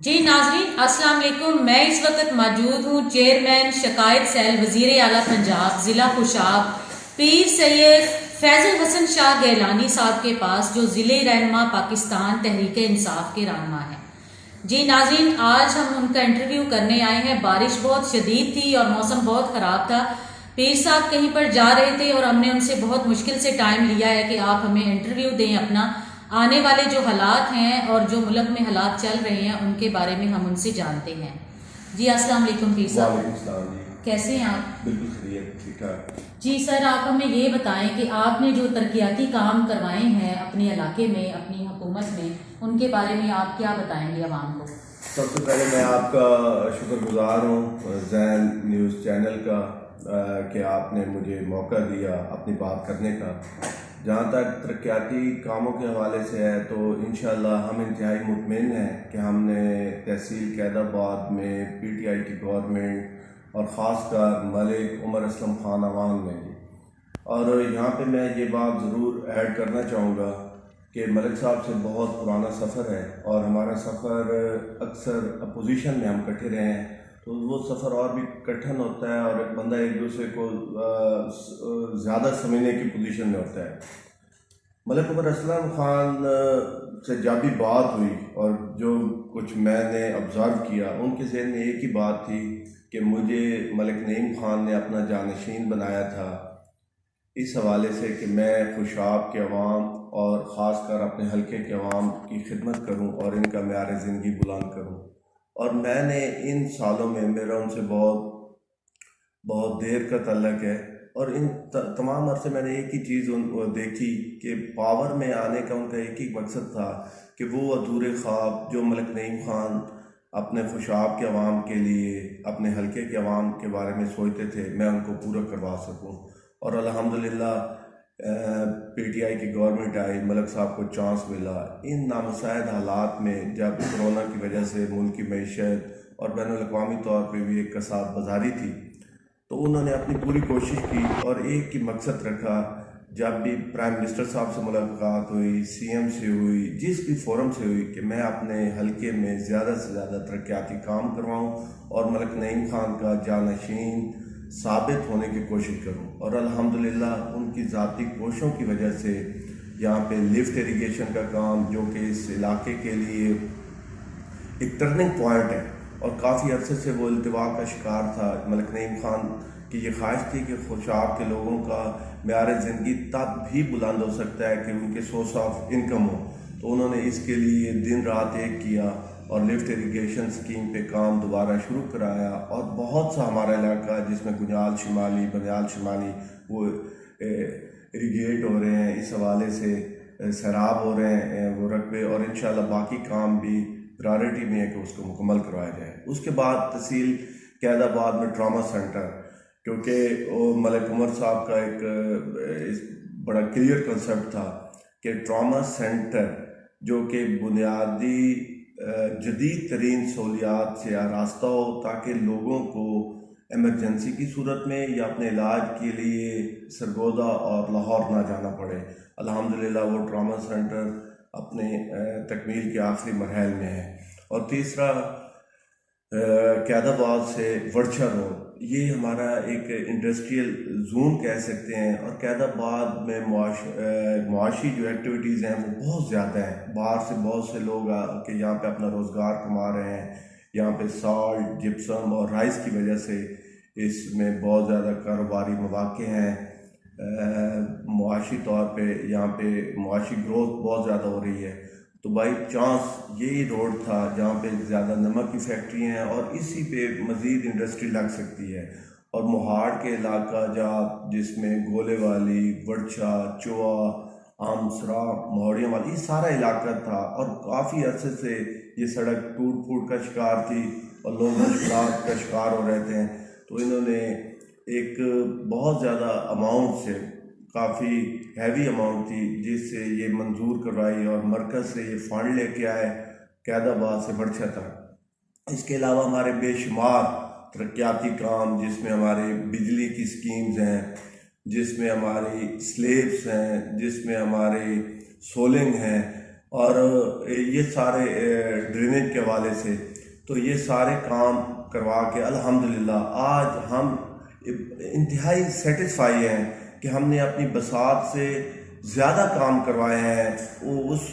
जी नाजरीन अस्सलाम वालेकुम। मैं इस वक्त मौजूद हूँ चेयरमैन शिकायत सेल वजीर आला पंजाब ज़िला खुशाब पीर सैयद फैजल हसन शाह गैलानी साहब के पास, जो ज़िले रहनुमा पाकिस्तान तहरीक इंसाफ के रहनुमा हैं। जी नाजरीन, आज हम उनका इंटरव्यू करने आए हैं। बारिश बहुत शदीद थी और मौसम बहुत ख़राब था। पीर साहब कहीं पर जा रहे थे और हमने उनसे बहुत मुश्किल से टाइम लिया है कि आप हमें इंटरव्यू दें अपना। आने वाले जो हालात हैं और जो मुल्क में हालात चल रहे हैं उनके बारे में हम उनसे जानते हैं। जी अस्सलाम वालेकुम पीर साहब। वालेकुम सलाम जी। कैसे हैं आप? बिल्कुल खैरियत, ठीक ठाक। जी सर, आप हमें ये बताएं कि आपने जो तरक्याती काम करवाए हैं अपने इलाके में, अपनी हुकूमत में, उनके बारे में आप क्या बताएंगे आवाम को? सबसे पहले मैं आपका शुक्रगुजार हूँ जैन न्यूज़ चैनल का कि आपने मुझे मौका दिया अपनी बात करने का। जहाँ तक तरक्याती कामों के हवाले से है तो इंशाअल्लाह हम इंतहाई मुतमिन हैं कि हमने तहसील कैदाबाद में पीटीआई की गवर्नमेंट और ख़ासकर मलिक उमर असलम खान अवान में, और यहाँ पे मैं ये बात ज़रूर ऐड करना चाहूँगा कि मलिक साहब से बहुत पुराना सफ़र है और हमारा सफ़र अक्सर अपोजिशन में हम इकट्ठे रहे हैं, तो वो सफ़र और भी कठिन होता है और बंदा एक दूसरे को ज़्यादा समझने की पोजीशन में होता है। मलिक उमर असलम ख़ान से जब भी बात हुई और जो कुछ मैंने ऑब्ज़र्व किया, उनके ज़हन में एक ही बात थी कि मुझे मलिक नईम ख़ान ने अपना जानशीन बनाया था इस हवाले से कि मैं खुशाब के अवाम और ख़ासकर अपने हलके के अवाम की खिदमत करूं और इनका मेयार ज़िंदगी बुलंद करूं। और मैंने इन सालों में मेरा उनसे बहुत बहुत देर का तल्लक है और इन तमाम अरसे मैंने एक ही चीज़ देखी कि पावर में आने का उनका एक ही मकसद था कि वो अधूरे ख्वाब जो मलिक नईम ख़ान अपने खुशाब के अवाम के लिए, अपने हलके के अवाम के बारे में सोचते थे, मैं उनको पूरा करवा सकूं। और अल्हम्दुलिल्लाह पीटीआई की गवर्नमेंट आई, मलिक साहब को चांस मिला। इन नामुसाइद हालात में जब कोरोना की वजह से मुल्क की मईशत और बैनुल-अक़वामी तौर पे भी एक कसाद बाज़ारी थी, तो उन्होंने अपनी पूरी कोशिश की और एक ही मकसद रखा। जब भी प्राइम मिनिस्टर साहब से मुलाकात हुई, सीएम से हुई, जिस भी फोरम से हुई, कि मैं अपने हलके में ज़्यादा से ज़्यादा तरक्याती काम करवाऊँ और मलिक नईम ख़ान का जानशीन साबित होने की कोशिश करूं। और अल्हम्दुलिल्लाह उनकी ज़ाती कोशिशों की वजह से यहाँ पे लिफ्ट इरिगेशन का काम, जो कि इस इलाके के लिए एक टर्निंग पॉइंट है और काफ़ी अरसे से वो इल्तिवा का शिकार था। मलिक नईम ख़ान की ये ख्वाहिश थी कि खुशाब के लोगों का मेयार ज़िंदगी तब भी बुलंद हो सकता है कि उनके सोर्स ऑफ इनकम हो, तो उन्होंने इसके लिए दिन रात एक किया और लिफ्ट इरिगेशन स्कीम पे काम दोबारा शुरू कराया। और बहुत सा हमारा इलाका जिसमें गुंजाल शिमाली, बनियाल शिमाली वो इरिगेट हो रहे हैं, इस हवाले से सैराब हो रहे हैं वो रकबे, और इंशाल्लाह बाकी काम भी प्रायोरिटी में है कि उसको मुकम्मल करवाया जाए। उसके बाद तहसील कैदाबाद में ट्रामा सेंटर, क्योंकि वो मलिक उमर साहब का एक बड़ा क्लियर कंसेप्ट था कि ट्रामा सेंटर जो कि बुनियादी जदीद तरीन सहूलियात से आरास्ता हो, ताकि लोगों को एमरजेंसी की सूरत में या अपने इलाज के लिए सरगोदा और लाहौर ना जाना पड़े। अल्हम्दुलिल्लाह वो ट्रामा सेंटर अपने तकमील के आखिरी मरहल में है। और तीसरा कैदाबाद से वर्चा रोड, ये हमारा एक इंडस्ट्रियल जोन कह सकते हैं। और कैदाबाद में मुआशी जो एक्टिविटीज़ हैं वो बहुत ज़्यादा हैं। बाहर से बहुत से लोग आके यहाँ पे अपना रोज़गार कमा रहे हैं। यहाँ पे साल्ट, जिप्सम और राइस की वजह से इसमें बहुत ज़्यादा कारोबारी मौक़े हैं। मुआशी तौर पे यहाँ पे मुआशी ग्रोथ बहुत ज़्यादा हो रही है। तो बाई चांस यही रोड था जहाँ पे ज़्यादा नमक की फैक्ट्री हैं और इसी पे मज़ीद इंडस्ट्री लग सकती है। और मोहाड़ के इलाका जहाँ जिसमें गोले वाली, वर्चा, चोआ, आमसरा, मोहड़ियाँ वाली, ये सारा इलाका था और काफ़ी अरसे से ये सड़क टूट फूट का शिकार थी और लोग मुश्किलात का शिकार हो रहे थे। तो इन्होंने एक बहुत ज़्यादा अमाउंट से, काफ़ी हैवी अमाउंट थी, जिससे ये मंजूर करवाई और मरकज़ से ये फंड लेके आए कैदाबाद से बरछा तक। इसके अलावा हमारे बेशुमार तरक्याती काम, जिसमें हमारे बिजली की स्कीम्स हैं, जिसमें हमारी स्लेब्स हैं, जिसमें हमारे सोलिंग हैं, और ये सारे ड्रेनेज के हवाले से तो ये सारे काम करवा के अल्हम्दुलिल्लाह आज हम इंतहाई सेटिस्फाई हैं कि हमने अपनी बसात से ज़्यादा काम करवाए हैं। वो उस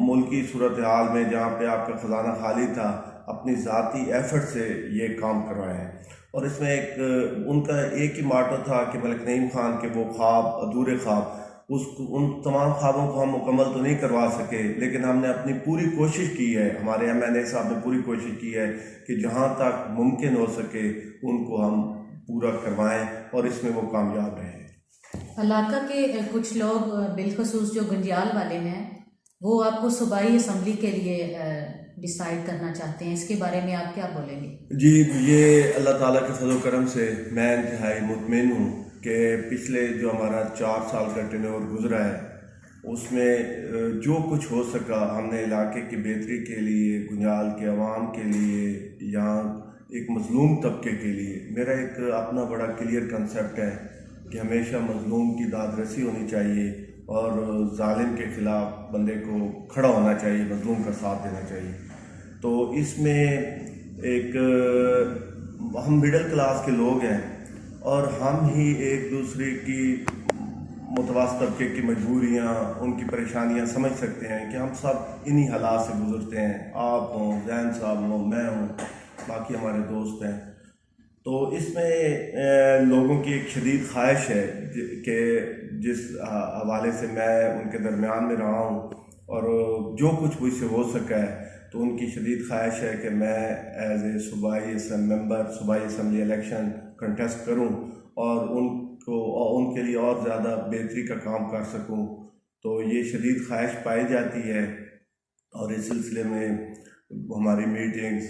मुल्की सूरत हाल में जहाँ पे आपका ख़जाना खाली था, अपनी ज़ाती एफर्ट से ये काम करवाए हैं। और इसमें एक उनका एक ही माटो था कि मलिक नईम खान के वो ख्वाब अधूरे ख्वाब, उन तमाम ख्वाबों को हम मुकम्मल तो नहीं करवा सके, लेकिन हमने अपनी पूरी कोशिश की है, हमारे MNA साहब ने पूरी कोशिश की है कि जहाँ तक मुमकिन हो सके उनको हम पूरा करवाएं और इसमें वो कामयाब रहे। इलाका के कुछ लोग बिलखसूस जो गंजियाल वाले हैं वो आपको सूबाई असम्बली के लिए डिसाइड करना चाहते हैं, इसके बारे में आप क्या बोलेंगे? जी, ये अल्लाह ताला के फजल करम से मैं इंतहाई मुतमिन हूँ कि पिछले जो हमारा 4 साल का टेन्योर गुजरा है उसमें जो कुछ हो सका हमने इलाके की बेहतरी के लिए, गुंजाल के अवाम के लिए, यहाँ एक मजलूम तबके के लिए मेरा एक अपना बड़ा क्लियर कंसेप्ट है कि हमेशा मजलूम की दादरसी होनी चाहिए और जालिम के ख़िलाफ़ बंदे को खड़ा होना चाहिए, मजलूम का साथ देना चाहिए। तो इसमें एक हम मिडिल क्लास के लोग हैं और हम ही एक दूसरे की मुतवासत तबके की मजबूरियाँ, उनकी परेशानियाँ समझ सकते हैं कि हम सब इन्हीं हालात से गुजरते हैं। आप हों, जैन साहब हों, मैं हूँ, बाकी हमारे दोस्त हैं। तो इसमें लोगों की एक शदीद ख्वाहिश है कि जिस हवाले से मैं उनके दरमियान में रहा हूँ और जो कुछ मुझसे हो सका है, तो उनकी शदीद ख्वाहिश है कि मैं एज ए सूबाई मेंबर सूबाई असम्बली इलेक्शन कंटेस्ट करूँ और उनके लिए और ज़्यादा बेहतरी का काम कर सकूँ। तो ये शदीद ख्वाहिश पाई जाती है और इस सिलसिले में हमारी मीटिंग्स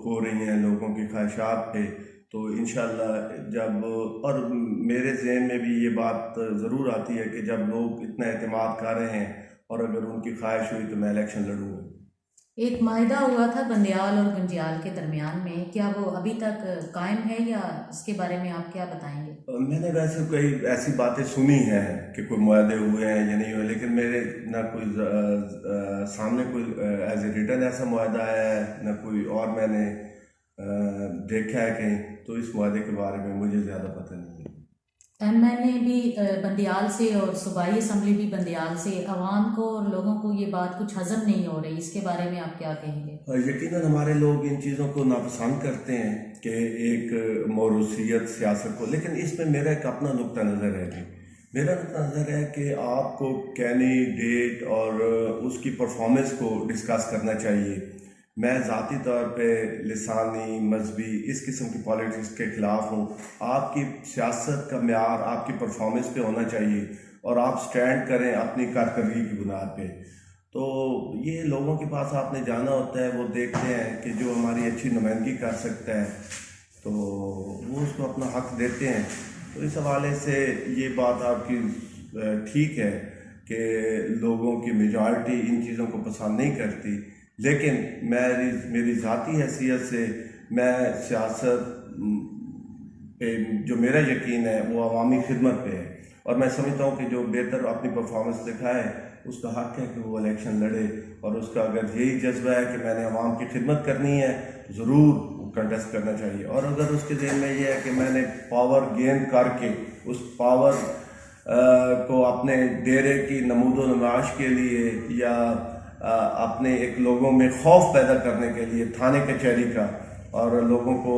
हो रही हैं लोगों की ख्वाहिशात पे। तो इंशाल्लाह जब, और मेरे जहन में भी ये बात ज़रूर आती है कि जब लोग इतना एतमाद कर रहे हैं और अगर उनकी ख्वाहिश हुई तो मैं इलेक्शन लड़ूँगा। एक माहिदा हुआ था बंदियाल और गंजियाल के दरमियान में, क्या वो अभी तक कायम है या इसके बारे में आप क्या बताएंगे? मैंने वैसे कई ऐसी बातें सुनी हैं कि कोई मुआहदे हुए हैं या नहीं हुए, लेकिन मेरे ना कोई सामने कोई एज ए रिटर्न ऐसा मुआहदा है ना कोई और मैंने देखा है कहीं। तो इस मुआहदे के बारे में मुझे ज़्यादा पता नहीं है। MNA भी बंदियाल से और सूबाई असम्बली भी बंदियाल से, अवाम को और लोगों को ये बात कुछ हजम नहीं हो रही, इसके बारे में आप क्या कहेंगे? यकीनन हमारे लोग इन चीज़ों को नापसंद करते हैं कि एक मौरूसियत सियासत को, लेकिन इसमें मेरा एक अपना नुक्ता नज़र है। मेरा नुक्ता नज़र है कि आपको कैंडिडेट और उसकी परफॉर्मेंस को डिस्कस करना चाहिए। मैं ज़ाती तौर पे लिसानी मजहबी इस किस्म की पॉलिटिक्स के ख़िलाफ़ हूँ। आपकी सियासत का म्यार आपकी परफॉर्मेंस पे होना चाहिए और आप स्टैंड करें अपनी कारकर्दगी की बुनियाद पे। तो ये लोगों के पास आपने जाना होता है, वो देखते हैं कि जो हमारी अच्छी नुमाइंदगी कर सकता है तो वो उसको अपना हक़ देते हैं। तो इस हवाले से ये बात आपकी ठीक है कि लोगों की मेजॉरिटी इन चीज़ों को पसंद नहीं करती, लेकिन मेरी ज़ाती हैसियत से मैं सियासत पे जो मेरा यकीन है वो अवामी खिदमत पे है और मैं समझता हूँ कि जो बेहतर अपनी परफॉर्मेंस दिखाए उसका हक़ है कि वो इलेक्शन लड़े और उसका अगर यही जज्बा है कि मैंने अवाम की खिदमत करनी है तो ज़रूर कंटेस्ट करना चाहिए। और अगर उसके ज़हन में ये है कि मैंने पावर गेन करके उस पावर को अपने डेरे की नमूदो नमाश के लिए या अपने एक लोगों में खौफ पैदा करने के लिए थाने कचहरी का और लोगों को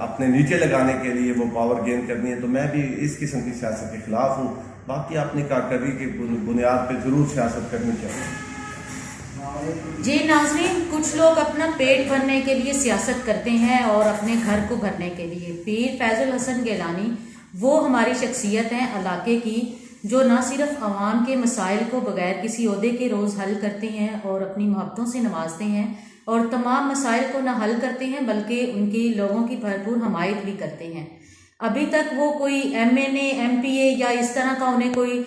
अपने नीचे लगाने के लिए वो पावर गेन करनी है, तो मैं भी इस किस्म की सियासत के ख़िलाफ़ हूँ। बाकी अपनी कारकर्दगी की बुनियाद पे ज़रूर सियासत करनी चाहिए। जी नाज़रीन, कुछ लोग अपना पेट भरने के लिए सियासत करते हैं और अपने घर को भरने के लिए। पीर फैजुल हसन गिलानी वो हमारी शख्सियत हैं इलाके की जो ना सिर्फ आवाम के मसाइल को बगैर किसी ओहदे के रोज़ हल करते हैं और अपनी मोहब्बतों से नवाजते हैं और तमाम मसाइल को न हल करते हैं बल्कि उनकी लोगों की भरपूर हमायत भी करते हैं। अभी तक वो कोई MNA MPA या इस तरह का उन्हें कोई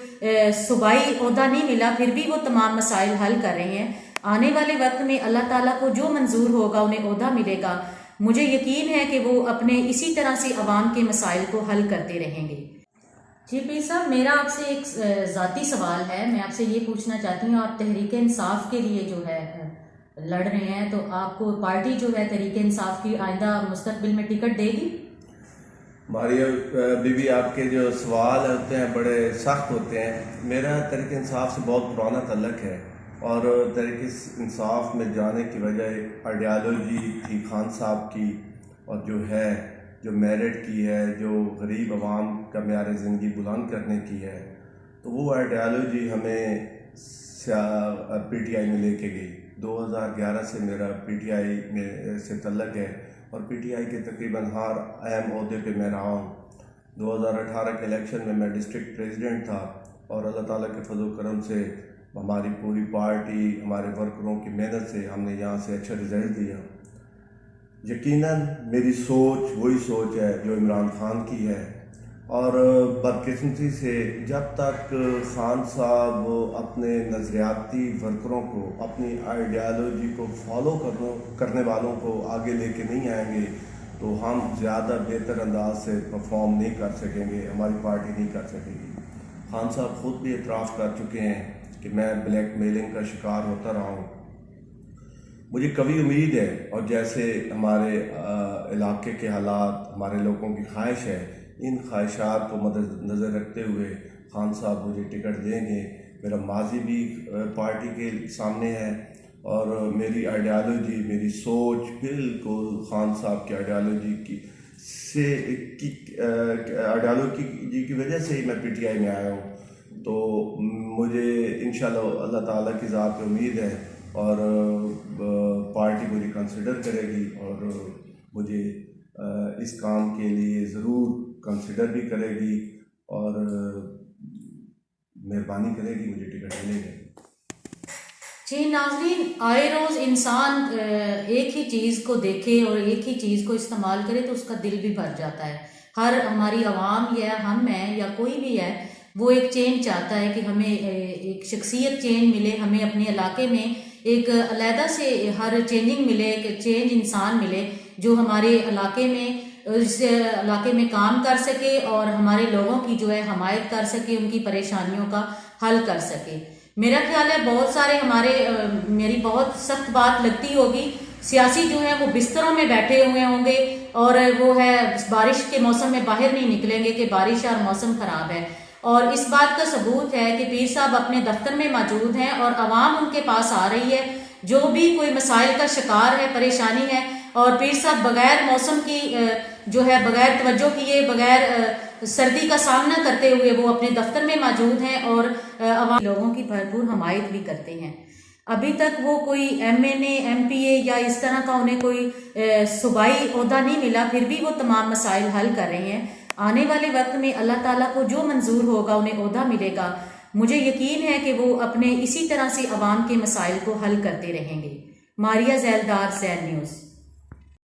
सूबाई ओहदा नहीं मिला, फिर भी वो तमाम मसाइल हल कर रहे हैं। आने वाले वक्त में अल्लाह ताला को जो मंजूर होगा उन्हें ओहदा मिलेगा। मुझे यकीन है कि वो अपने इसी तरह से अवाम के मसाइल को हल करते रहेंगे। जी पीर साहब, मेरा आपसे एक ज़ाती सवाल है। मैं आपसे ये पूछना चाहती हूँ, आप तहरीक इंसाफ के लिए जो है लड़ रहे हैं, तो आपको पार्टी जो है तहरीक इंसाफ की आइंदा मुस्तकबिल में टिकट देगी? मारिया बीबी, आपके जो सवाल होते हैं बड़े सख्त होते हैं। मेरा तहरीक इंसाफ से बहुत पुराना तल्लक है और तहरीक इंसाफ में जाने की वजह आइडियालॉजी थी खान साहब की, और जो मेरिट की है, जो गरीब आवाम का मेयार ज़िंदगी बुलंद करने की है, तो वो आइडियालॉजी हमें PTI में लेके गई। 2011 से मेरा PTI में से तल्लक है और PTI के तकरीबन हर अहम ओहदे पे मैं रहा हूँ। 2018 के इलेक्शन में मैं डिस्ट्रिक्ट प्रेसिडेंट था और अल्लाह ताला के फजल करम से हमारी पूरी पार्टी, हमारे वर्करों की मेहनत से हमने यहाँ से अच्छा रिजल्ट दिया। यकीनन मेरी सोच वही सोच है जो इमरान खान की है, और बदकिस्मती से जब तक खान साहब अपने नज़रियाती वर्करों को, अपनी आइडियालॉजी को फॉलो करने वालों को आगे लेके नहीं आएंगे, तो हम ज़्यादा बेहतर अंदाज से परफॉर्म नहीं कर सकेंगे, हमारी पार्टी नहीं कर सकेगी। खान साहब ख़ुद भी इतराफ़ कर चुके हैं कि मैं ब्लैकमेलिंग का शिकार होता रहा हूँ। मुझे कभी उम्मीद है, और जैसे हमारे इलाके के हालात, हमारे लोगों की ख्वाहिश है, इन ख्वाहिशात को मद्देनज़र रखते हुए खान साहब मुझे टिकट देंगे। मेरा माजी भी पार्टी के सामने है और मेरी आइडियालॉजी, मेरी सोच बिल्कुल खान साहब की आइडियालॉजी की वजह से ही मैं PTI में आया हूँ। तो मुझे इंशाल्लाह अल्लाह ताला की ज़ात पे उम्मीद है और पार्टी मुझे कंसिडर करेगी और मुझे इस काम के लिए ज़रूर कंसिडर भी करेगी और मेहरबानी करेगी, मुझे टिकट मिलेगा। जी नाज़रीन, आए रोज़ इंसान एक ही चीज़ को देखे और एक ही चीज़ को इस्तेमाल करे तो उसका दिल भी भर जाता है। हर हमारी आवाम या हम हैं या कोई भी है, वो एक चेंज चाहता है कि हमें एक शख्सियत चेंज मिले, हमें अपने इलाके में एक अलहदा से हर चेंजिंग मिले, एक चेंज इंसान मिले जो हमारे इलाके में काम कर सके और हमारे लोगों की जो है हमायत कर सके, उनकी परेशानियों का हल कर सके। मेरा ख्याल है बहुत सारे मेरी बहुत सख्त बात लगती होगी, सियासी जो है वो बिस्तरों में बैठे हुए होंगे और वो है बारिश के मौसम में बाहर नहीं निकलेंगे कि बारिश और मौसम खराब है। और इस बात का सबूत है कि पीर साहब अपने दफ्तर में मौजूद हैं और आवाम उनके पास आ रही है, जो भी कोई मसाइल का शिकार है, परेशानी है, और पीर साहब बगैर मौसम की जो है बगैर तवज्जो किए, बगैर सर्दी का सामना करते हुए वो अपने दफ्तर में मौजूद हैं और आवाम लोगों की भरपूर हमायत भी करते हैं। अभी तक वो कोई MNA MPA या इस तरह का उन्हें कोई सूबाई ओहदा नहीं मिला, फिर भी वो तमाम मसाइल हल कर रहे हैं। आने वाले वक्त में अल्लाह ताला को जो मंजूर होगा उन्हें ओहदा मिलेगा। मुझे यकीन है कि वो अपने इसी तरह से अवाम के मसाइल को हल करते रहेंगे। मारिया ज़ैलदार, ज़ैन न्यूज़।